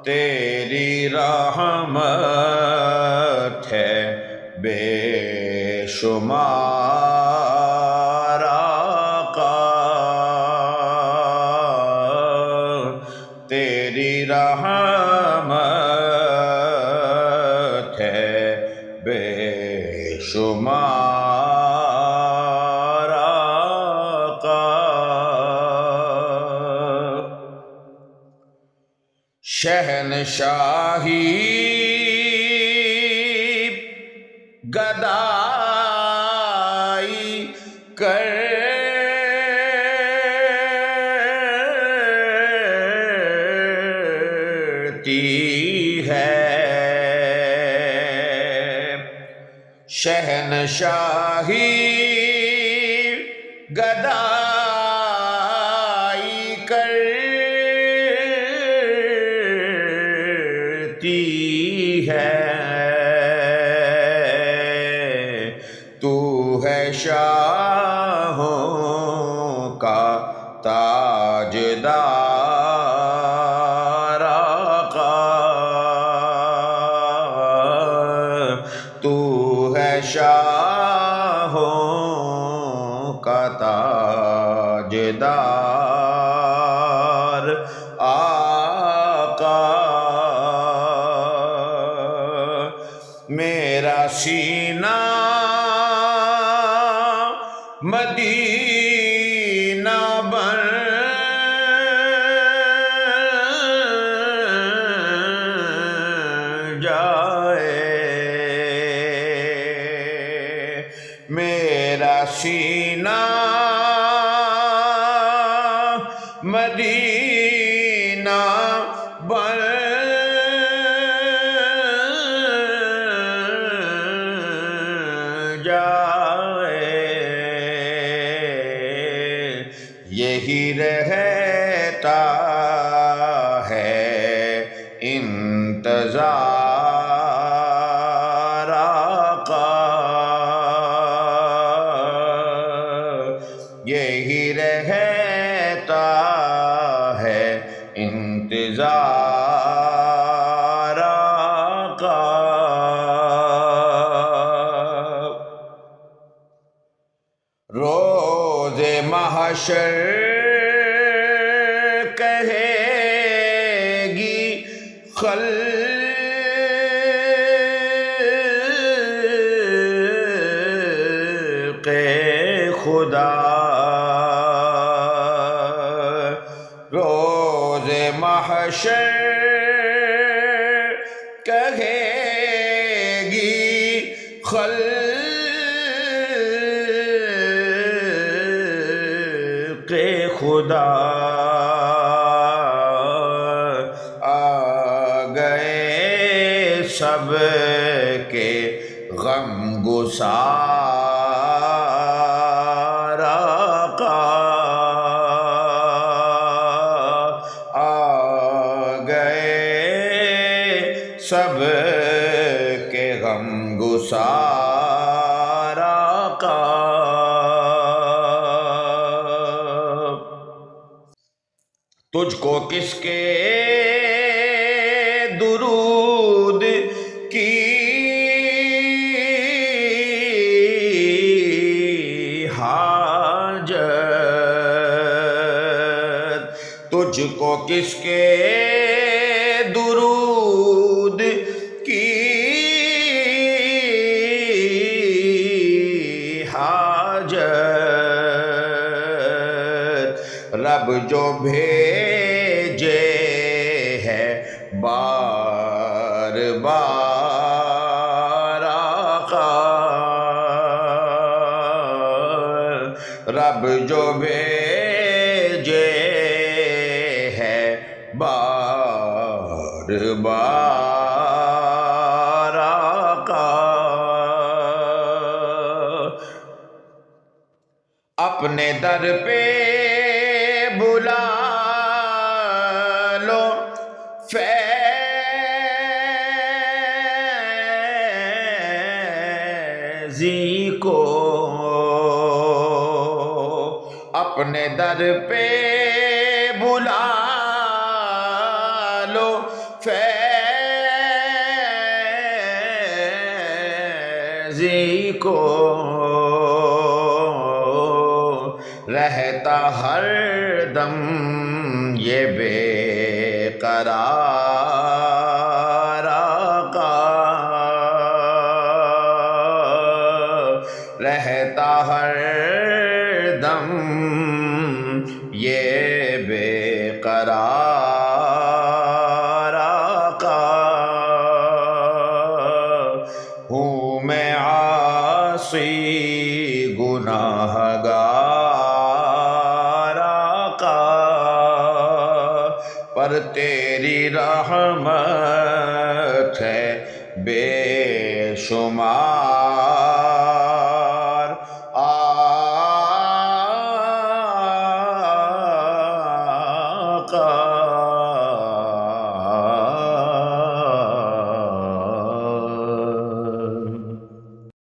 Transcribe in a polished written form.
تیری رحمت ہے بے شمار آقا، تیری رحمت ہے بے شمار آقا۔ شہنشاہی گدائی کرتی ہے، شہنشاہی گدائی کرتی ہے، تو ہے شاہوں کا تاجدار آقا، تو ہے شاہوں کا تاجدار آقا۔ میرا سینہ مدینہ بن جائے، میرا سینہ مدینہ بن جائے، یہی رہتا ہے انتظار آقا، یہی رہتا ہے انتظار آقا۔ روز محشر کہے گی خلق خدا، روز محشر کہے گی خلق خدا، آ گئے سب کے غم گسار آقا، آ گئے سب کے غم گسار آقا۔ تجھ کو کس کے درود کی حاجت، تجھ کو کس کے درود کی حاجت، رب جو بھیجے ہے بار بار آقا، رب جو بھیجے ہے بار بار آقا، اپنے در پہ بلا لو فیضی کو، اپنے در پہ بلا لو فیضی کو، رہتا ہر دم یہ بے قرار آقا، رہتا ہر دم یہ بے قرار آقا۔ ہوں میں عاصی گناہگار آقا، پر تیری رحمت ہے بے شمار